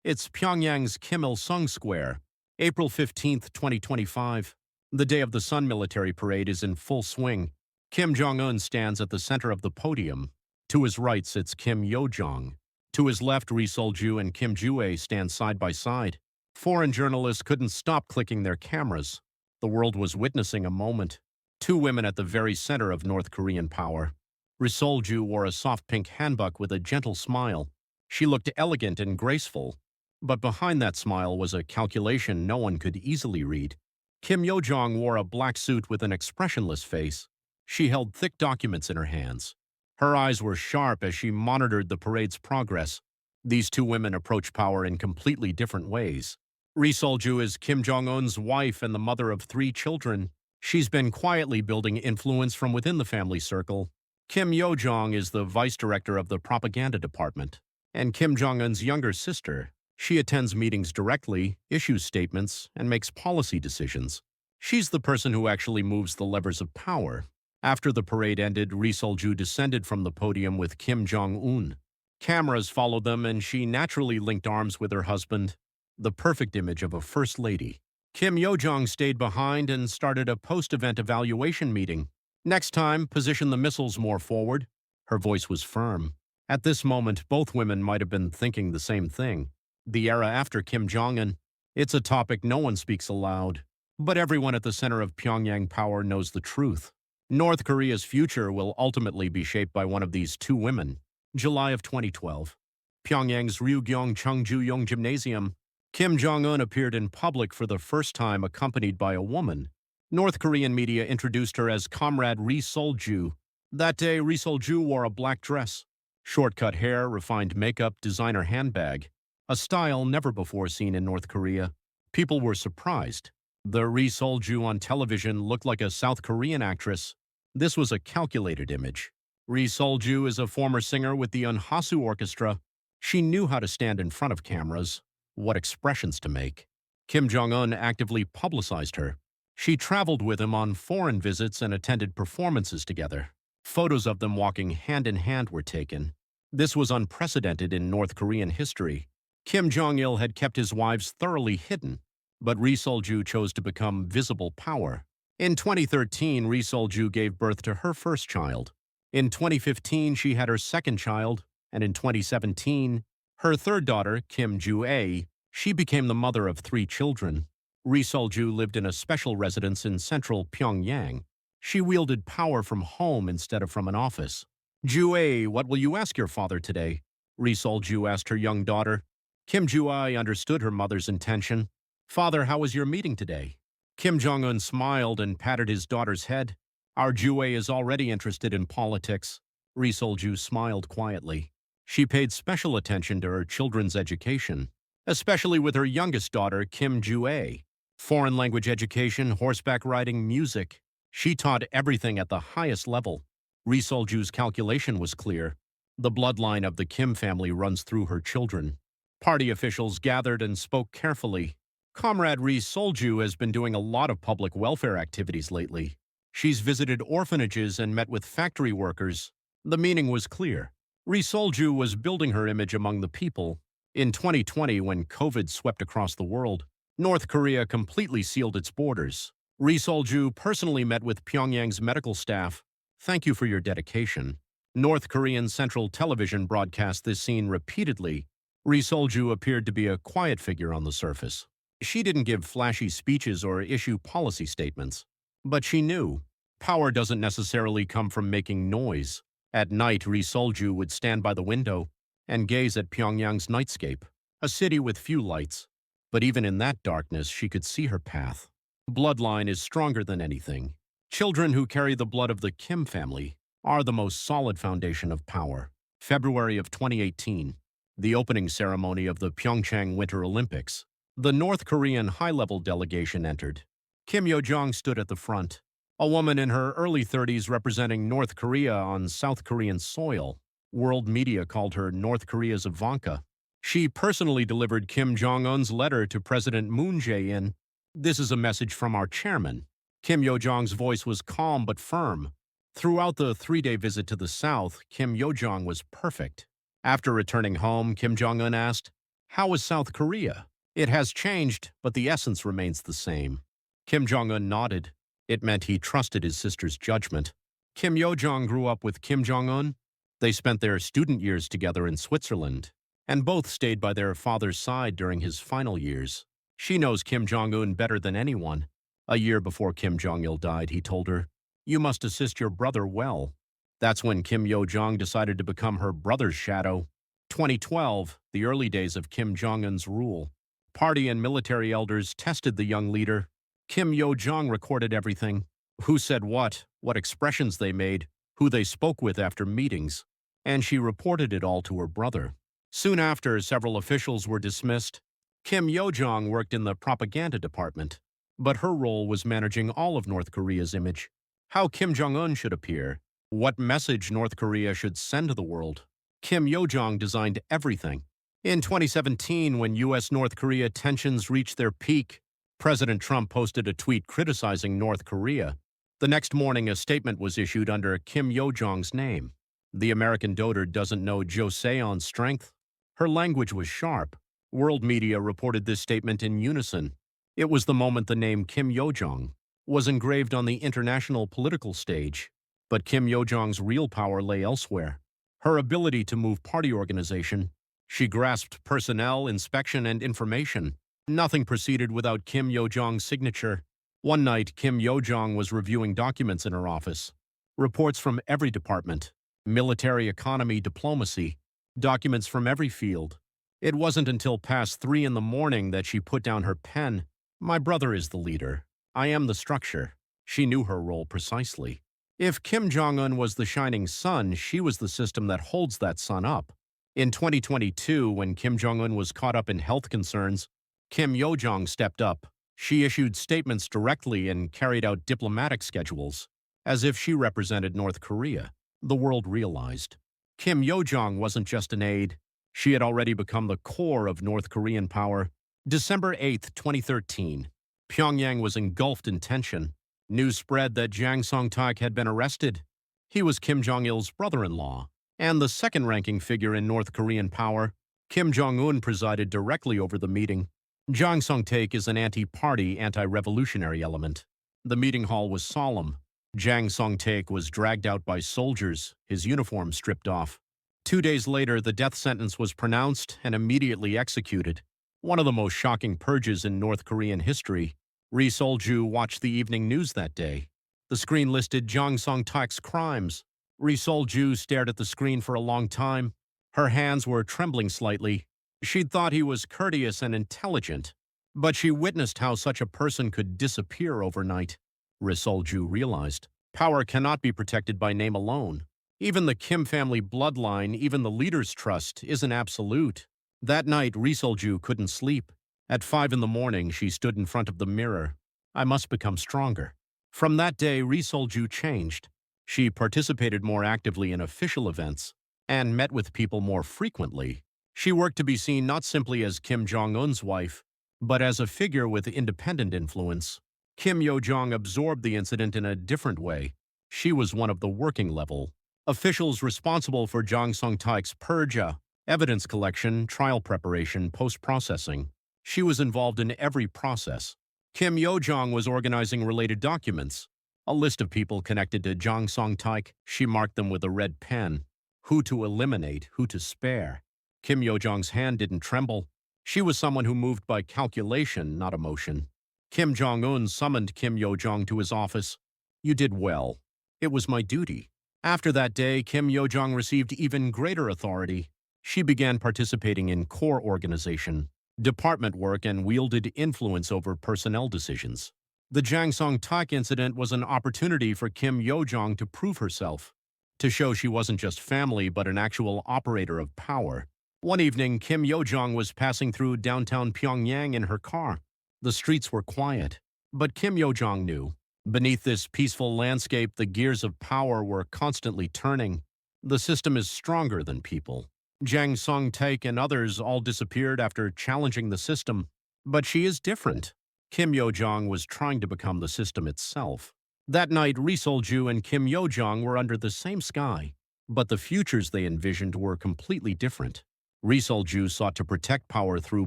It's Pyongyang's Kim Il-sung Square, April 15th, 2025. The Day of the Sun military parade is in full swing. Kim Jong-un stands at the center of the podium. To his right sits Kim Yo-jong. To his left, Ri Sol-ju and Kim Joo-ae stand side by side. Foreign journalists couldn't stop clicking their cameras. The world was witnessing a moment. Two women at the very center of North Korean power. Ri Sol-ju wore a soft pink hanbok with a gentle smile. She looked elegant and graceful. But behind that smile was a calculation no one could easily read. Kim Yo-jong wore a black suit with an expressionless face. She held thick documents in her hands. Her eyes were sharp as she monitored the parade's progress. These two women approach power in completely different ways. Ri Sol-ju is Kim Jong-un's wife and the mother of 3 children. She's been quietly building influence from within the family circle. Kim Yo-jong is the vice director of the propaganda department. And Kim Jong-un's younger sister. She attends meetings directly, issues statements, and makes policy decisions. She's the person who actually moves the levers of power. After the parade ended, Ri Sol-ju descended from the podium with Kim Jong-un. Cameras followed them, and she naturally linked arms with her husband, the perfect image of a first lady. Kim Yo-jong stayed behind and started a post-event evaluation meeting. Next time, position the missiles more forward. Her voice was firm. At this moment, both women might have been thinking the same thing. The era after Kim Jong-un. It's a topic no one speaks aloud. But everyone at the center of Pyongyang power knows the truth. North Korea's future will ultimately be shaped by one of these two women. July of 2012. Pyongyang's Ryugyong Chungjuyong Gymnasium. Kim Jong-un appeared in public for the first time accompanied by a woman. North Korean media introduced her as Comrade Ri Sol-ju. That day, Ri Sol-ju wore a black dress. Short-cut hair, refined makeup, designer handbag. A style never before seen in North Korea. People were surprised. The Ri Sol-ju on television looked like a South Korean actress. This was a calculated image. Ri Sol-ju is a former singer with the Unhasu Orchestra. She knew how to stand in front of cameras, what expressions to make. Kim Jong-un actively publicized her. She traveled with him on foreign visits and attended performances together. Photos of them walking hand in hand were taken. This was unprecedented in North Korean history. Kim Jong-il had kept his wives thoroughly hidden, but Ri Sol-ju chose to become visible power. In 2013, Ri Sol-ju gave birth to her first child. In 2015, she had her second child, and in 2017, her third daughter, Kim Joo-ae, she became the mother of 3 children. Ri Sol-ju lived in a special residence in central Pyongyang. She wielded power from home instead of from an office. "Joo-ae, what will you ask your father today?" Ri Sol-ju asked her young daughter. Kim Joo-ae understood her mother's intention. "Father, how was your meeting today?" Kim Jong-un smiled and patted his daughter's head. "Our Joo-ae is already interested in politics." Ri Sol-ju smiled quietly. She paid special attention to her children's education, especially with her youngest daughter, Kim Joo-ae. Foreign language education, horseback riding, music. She taught everything at the highest level. Ri Sol-ju's calculation was clear. The bloodline of the Kim family runs through her children. Party officials gathered and spoke carefully. Comrade Ri Sol-ju has been doing a lot of public welfare activities lately. She's visited orphanages and met with factory workers. The meaning was clear. Ri Sol-ju was building her image among the people. In 2020, when COVID swept across the world, North Korea completely sealed its borders. Ri Sol-ju personally met with Pyongyang's medical staff. "Thank you for your dedication." North Korean Central Television broadcast this scene repeatedly. Ri Sol-ju appeared to be a quiet figure on the surface. She didn't give flashy speeches or issue policy statements. But she knew, power doesn't necessarily come from making noise. At night, Ri Sol-ju would stand by the window and gaze at Pyongyang's nightscape, a city with few lights. But even in that darkness, she could see her path. Bloodline is stronger than anything. Children who carry the blood of the Kim family are the most solid foundation of power. February of 2018. The opening ceremony of the Pyeongchang Winter Olympics. The North Korean high-level delegation entered. Kim Yo-jong stood at the front, a woman in her early 30s representing North Korea on South Korean soil. World media called her North Korea's Ivanka. She personally delivered Kim Jong-un's letter to President Moon Jae-in. "This is a message from our chairman." Kim Yo-jong's voice was calm but firm. Throughout the 3-day visit to the South, Kim Yo-jong was perfect. After returning home, Kim Jong-un asked, How is South Korea? It has changed, but the essence remains the same. Kim Jong-un nodded. It meant he trusted his sister's judgment. Kim Yo-jong grew up with Kim Jong-un. They spent their student years together in Switzerland, and both stayed by their father's side during his final years. She knows Kim Jong-un better than anyone. A year before Kim Jong-il died, he told her, "You must assist your brother well." That's when Kim Yo-jong decided to become her brother's shadow. 2012, the early days of Kim Jong-un's rule. Party and military elders tested the young leader. Kim Yo-jong recorded everything. Who said what expressions they made, who they spoke with after meetings, and she reported it all to her brother. Soon after, several officials were dismissed. Kim Yo-jong worked in the propaganda department, but her role was managing all of North Korea's image. How Kim Jong-un should appear, what message North Korea should send to the world. Kim Yo-jong designed everything. In 2017, when U.S.-North Korea tensions reached their peak, President Trump posted a tweet criticizing North Korea. The next morning, a statement was issued under Kim Yo-jong's name. The American dotard doesn't know Joseon's strength. Her language was sharp. World media reported this statement in unison. It was the moment the name Kim Yo-jong was engraved on the international political stage. But Kim Yo-jong's real power lay elsewhere. Her ability to move party organization. She grasped personnel, inspection, and information. Nothing proceeded without Kim Yo-jong's signature. One night, Kim Yo-jong was reviewing documents in her office. Reports from every department, military, economy, diplomacy, documents from every field. It wasn't until past 3 in the morning that she put down her pen. "My brother is the leader. I am the structure." She knew her role precisely. If Kim Jong-un was the shining sun, she was the system that holds that sun up. In 2022, when Kim Jong-un was caught up in health concerns, Kim Yo-jong stepped up. She issued statements directly and carried out diplomatic schedules, as if she represented North Korea. The world realized Kim Yo-jong wasn't just an aide. She had already become the core of North Korean power. December 8, 2013. Pyongyang was engulfed in tension. News spread that Jang Song-taek had been arrested. He was Kim Jong-il's brother-in-law, and the second-ranking figure in North Korean power. Kim Jong-un presided directly over the meeting. Jang Song-taek is an anti-party, anti-revolutionary element. The meeting hall was solemn. Jang Song-taek was dragged out by soldiers, his uniform stripped off. 2 days later, the death sentence was pronounced and immediately executed. One of the most shocking purges in North Korean history. Ri Sol-ju watched the evening news that day. The screen listed Jang Song-taek's crimes. Ri Sol-ju stared at the screen for a long time. Her hands were trembling slightly. She'd thought he was courteous and intelligent, but she witnessed how such a person could disappear overnight. Ri Sol-ju realized power cannot be protected by name alone. Even the Kim family bloodline, even the leader's trust, isn't absolute. That night, Ri Sol-ju couldn't sleep. At 5 in the morning, she stood in front of the mirror. "I must become stronger." From that day, Ri Sol-ju changed. She participated more actively in official events and met with people more frequently. She worked to be seen not simply as Kim Jong-un's wife, but as a figure with independent influence. Kim Yo-jong absorbed the incident in a different way. She was one of the working level officials responsible for Jang Song-taek's purge, evidence collection, trial preparation, post-processing. She was involved in every process. Kim Yo-jong was organizing related documents, a list of people connected to Jang Song-taek. She marked them with a red pen. Who to eliminate, who to spare. Kim Yo-jong's hand didn't tremble. She was someone who moved by calculation, not emotion. Kim Jong-un summoned Kim Yo-jong to his office. "You did well. It was my duty." After that day, Kim Yo-jong received even greater authority. She began participating in core organization, department work, and wielded influence over personnel decisions. The Jang Song-taek incident was an opportunity for Kim Yo-jong to prove herself, to show she wasn't just family but an actual operator of power. One evening, Kim Yo-jong was passing through downtown Pyongyang in her car. The streets were quiet, but Kim Yo-jong knew. Beneath this peaceful landscape, the gears of power were constantly turning. The system is stronger than people. Jang Song-taek and others all disappeared after challenging the system. But she is different. Kim Yo-jong was trying to become the system itself. That night, Ri Sol-ju and Kim Yo-jong were under the same sky, but the futures they envisioned were completely different. Ri Sol-ju sought to protect power through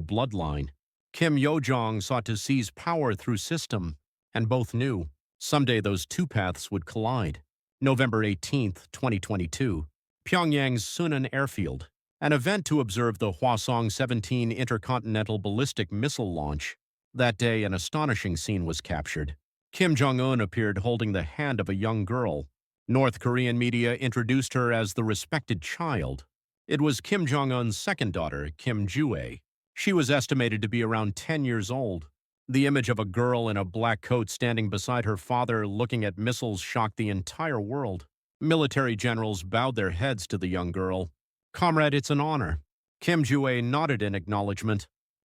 bloodline. Kim Yo-jong sought to seize power through system, and both knew someday those two paths would collide. November 18, 2022, Pyongyang's Sunan airfield, an event to observe the Hwasong-17 intercontinental ballistic missile launch. That day, an astonishing scene was captured. Kim Jong-un appeared holding the hand of a young girl. North Korean media introduced her as the respected child. It was Kim Jong-un's second daughter, Kim Ju-ae. She was estimated to be around 10 years old. The image of a girl in a black coat standing beside her father looking at missiles shocked the entire world. Military generals bowed their heads to the young girl. "Comrade, it's an honor." Kim Ju-ae nodded in acknowledgement.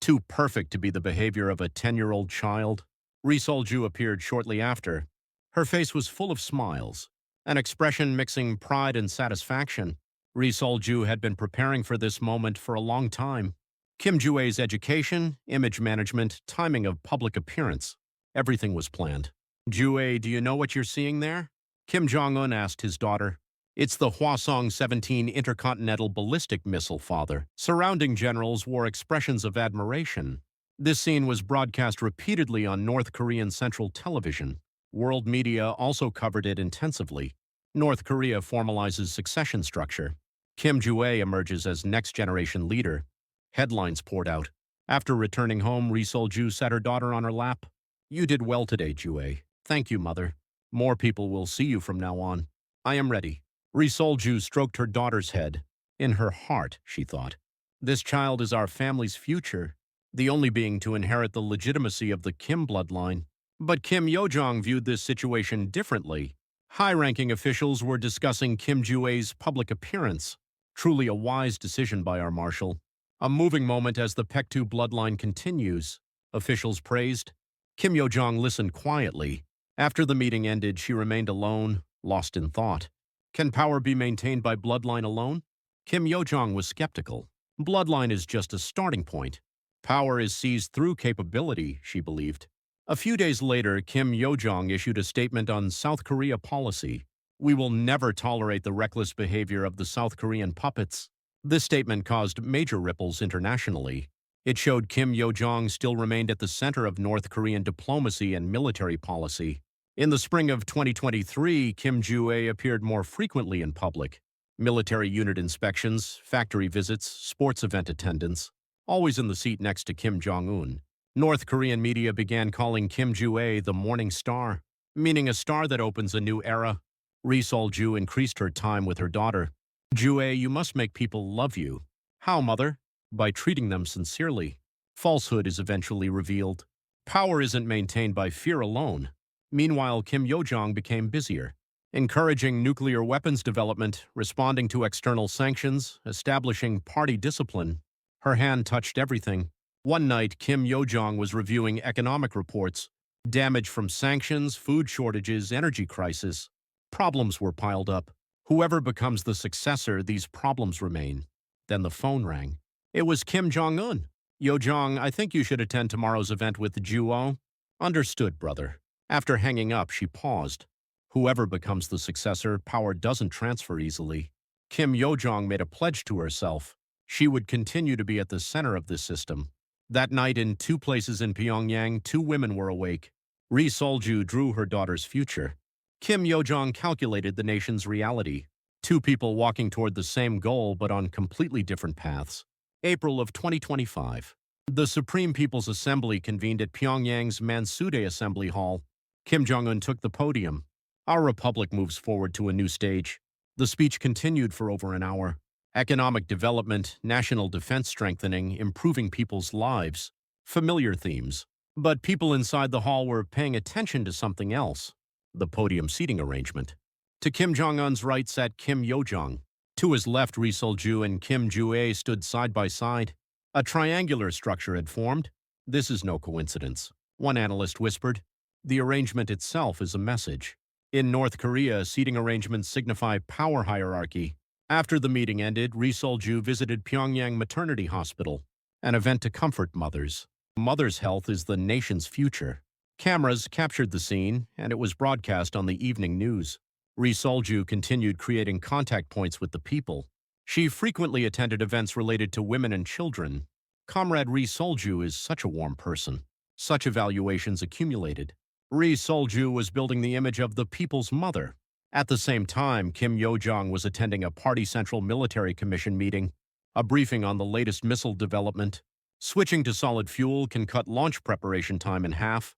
Too perfect to be the behavior of a 10-year-old child. Ri Sol-ju appeared shortly after. Her face was full of smiles, an expression mixing pride and satisfaction. Ri Sol-ju had been preparing for this moment for a long time. Kim Ju-ae's education, image management, timing of public appearance. Everything was planned. "Ju-ae, do you know what you're seeing there?" Kim Jong-un asked his daughter. "It's the Hwasong-17 intercontinental ballistic missile, father." Surrounding generals wore expressions of admiration. This scene was broadcast repeatedly on North Korean Central Television. World media also covered it intensively. North Korea formalizes succession structure. Kim Ju-ae emerges as next-generation leader. Headlines poured out. After returning home, Ri Sol-ju sat her daughter on her lap. "You did well today, Ju-ae. Thank you, mother. More people will see you from now on. I am ready." Ri Sol-ju stroked her daughter's head. In her heart, she thought, "This child is our family's future, the only being to inherit the legitimacy of the Kim bloodline." But Kim Yo-jong viewed this situation differently. High-ranking officials were discussing Kim Ju-ae's public appearance. Truly a wise decision by our marshal. A moving moment as the Paek-2 bloodline continues. Officials praised. Kim Yo-jong listened quietly. After the meeting ended, she remained alone, lost in thought. Can power be maintained by bloodline alone? Kim Yo-jong was skeptical. Bloodline is just a starting point. Power is seized through capability, she believed. A few days later, Kim Yo-jong issued a statement on South Korea policy. "We will never tolerate the reckless behavior of the South Korean puppets." This statement caused major ripples internationally. It showed Kim Yo-jong still remained at the center of North Korean diplomacy and military policy. In the spring of 2023, Kim Ju-ae appeared more frequently in public. Military unit inspections, factory visits, sports event attendance, always in the seat next to Kim Jong-un. North Korean media began calling Kim Ju-ae the morning star, meaning a star that opens a new era. Ri Sol-ju increased her time with her daughter. "Ju-ae, you must make people love you." "How, mother?" "By treating them sincerely." Falsehood is eventually revealed. Power isn't maintained by fear alone. Meanwhile, Kim Yo-jong became busier, encouraging nuclear weapons development, responding to external sanctions, establishing party discipline. Her hand touched everything. One night, Kim Yo-jong was reviewing economic reports. Damage from sanctions, food shortages, energy crisis. Problems were piled up. Whoever becomes the successor, these problems remain. Then the phone rang. It was Kim Jong-un. "Yo-jong, I think you should attend tomorrow's event with Ju-o." "Understood, brother." After hanging up, she paused. Whoever becomes the successor, power doesn't transfer easily. Kim Yo-jong made a pledge to herself. She would continue to be at the center of this system. That night, in two places in Pyongyang, two women were awake. Ri Sol-ju drew her daughter's future. Kim Yo-jong calculated the nation's reality. Two people walking toward the same goal but on completely different paths. April of 2025. The Supreme People's Assembly convened at Pyongyang's Mansudae Assembly Hall. Kim Jong-un took the podium. Our republic moves forward to a new stage. The speech continued for over an hour. Economic development, national defense strengthening, improving people's lives. Familiar themes. But people inside the hall were paying attention to something else. The podium seating arrangement. To Kim Jong-un's right sat Kim Yo-jong. To his left, Ri Sol-ju and Kim Ju-ae stood side by side. A triangular structure had formed. "This is no coincidence," one analyst whispered. "The arrangement itself is a message." In North Korea, seating arrangements signify power hierarchy. After the meeting ended, Ri Sol-ju visited Pyongyang Maternity Hospital, an event to comfort mothers. Mother's health is the nation's future. Cameras captured the scene, and it was broadcast on the evening news. Ri Sol-ju continued creating contact points with the people. She frequently attended events related to women and children. Comrade Ri Sol-ju is such a warm person. Such evaluations accumulated. Ri Sol-ju was building the image of the people's mother. At the same time, Kim Yo-jong was attending a Party Central Military Commission meeting, a briefing on the latest missile development. Switching to solid fuel can cut launch preparation time in half.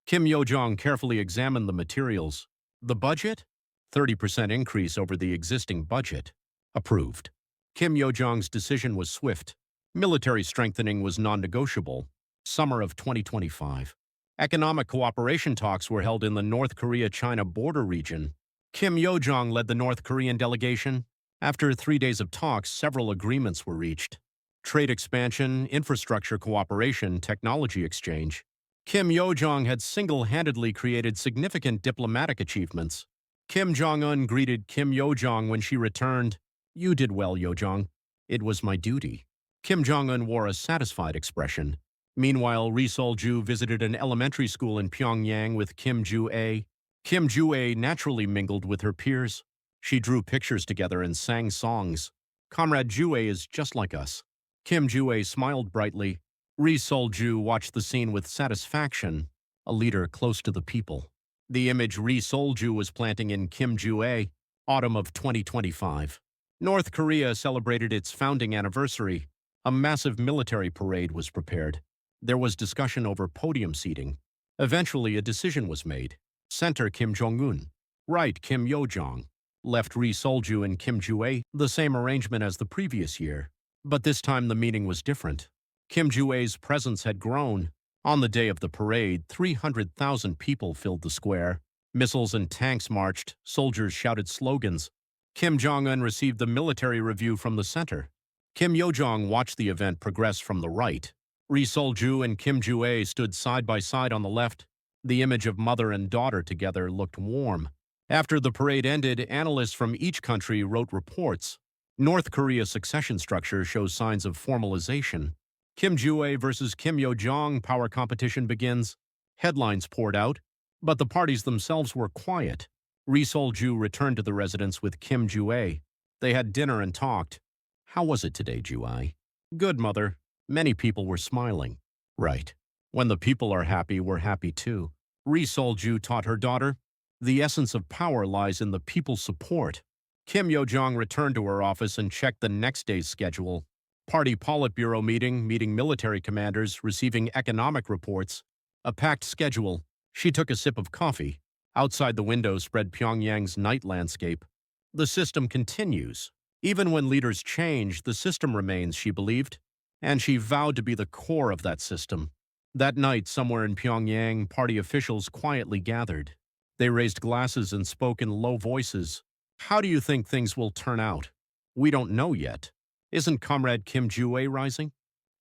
Kim Yo-jong carefully examined the materials. The budget? 30% increase over the existing budget. Approved. Kim Yo-jong's decision was swift. Military strengthening was non-negotiable. Summer of 2025. Economic cooperation talks were held in the North Korea-China border region. Kim Yo-jong led the North Korean delegation. After 3 days of talks, several agreements were reached. Trade expansion, infrastructure cooperation, technology exchange. Kim Yo-jong had single-handedly created significant diplomatic achievements. Kim Jong-un greeted Kim Yo-jong when she returned. "You did well, Yo-jong. It was my duty." Kim Jong-un wore a satisfied expression. Meanwhile, Ri Sol-ju visited an elementary school in Pyongyang with Kim Ju-ae. Kim Ju-ae naturally mingled with her peers. She drew pictures together and sang songs. Comrade Ju-ae is just like us. Kim Ju-ae smiled brightly. Ri Sol-ju watched the scene with satisfaction, a leader close to the people. The image Ri Sol-ju was planting in Kim Ju-ae, autumn of 2025. North Korea celebrated its founding anniversary. A massive military parade was prepared. There was discussion over podium seating. Eventually, a decision was made. Center Kim Jong-un. Right Kim Yo-jong. Left Ri Sol-ju and Kim Ju-ae, the same arrangement as the previous year. But this time the meaning was different. Kim Ju-ae's presence had grown. On the day of the parade, 300,000 people filled the square. Missiles and tanks marched, soldiers shouted slogans. Kim Jong-un received the military review from the center. Kim Yo-jong watched the event progress from the right. Ri Sol-ju and Kim Ju-ae stood side by side on the left. The image of mother and daughter together looked warm. After the parade ended, analysts from each country wrote reports. North Korea's succession structure shows signs of formalization. Kim Ju-ae versus Kim Yo-jong power competition begins. Headlines poured out, but the parties themselves were quiet. Ri Sol-ju returned to the residence with Kim Ju-ae. They had dinner and talked. "How was it today, Ju-ae?" "Good, mother." Many people were smiling. "Right. When the people are happy, we're happy too." Ri Sol-ju taught her daughter. The essence of power lies in the people's support. Kim Yo-jong returned to her office and checked the next day's schedule. Party Politburo meeting military commanders, receiving economic reports. A packed schedule. She took a sip of coffee. Outside the window spread Pyongyang's night landscape. The system continues. Even when leaders change, the system remains, she believed. And she vowed to be the core of that system. That night, somewhere in Pyongyang, party officials quietly gathered. They raised glasses and spoke in low voices. "How do you think things will turn out?" "We don't know yet." "Isn't Comrade Kim Ju-ae rising?"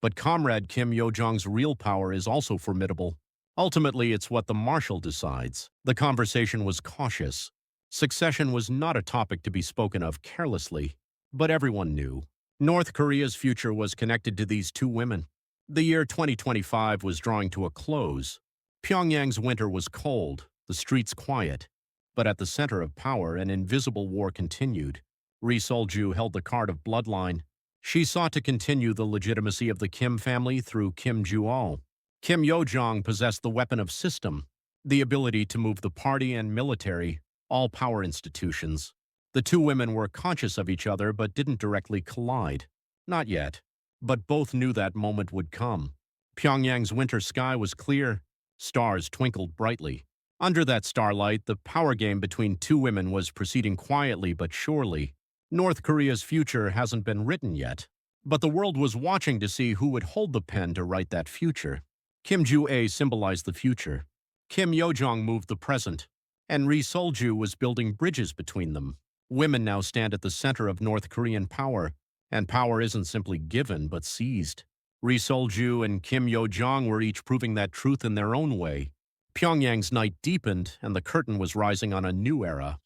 But Comrade Kim Yo-jong's real power is also formidable. Ultimately, it's what the marshal decides. The conversation was cautious. Succession was not a topic to be spoken of carelessly. But everyone knew. North Korea's future was connected to these two women. The year 2025 was drawing to a close. Pyongyang's winter was cold, the streets quiet. But at the center of power, an invisible war continued. Ri Sol-ju held the card of bloodline. She sought to continue the legitimacy of the Kim family through Kim Ju-ae. Kim Yo-jong possessed the weapon of system, the ability to move the party and military, all power institutions. The two women were conscious of each other but didn't directly collide. Not yet. But both knew that moment would come. Pyongyang's winter sky was clear. Stars twinkled brightly. Under that starlight, the power game between two women was proceeding quietly but surely. North Korea's future hasn't been written yet. But the world was watching to see who would hold the pen to write that future. Kim Ju-ae symbolized the future. Kim Yo-jong moved the present. And Ri Sol-ju was building bridges between them. Women now stand at the center of North Korean power. And power isn't simply given, but seized. Ri Sol-ju and Kim Yo-jong were each proving that truth in their own way. Pyongyang's night deepened, and the curtain was rising on a new era.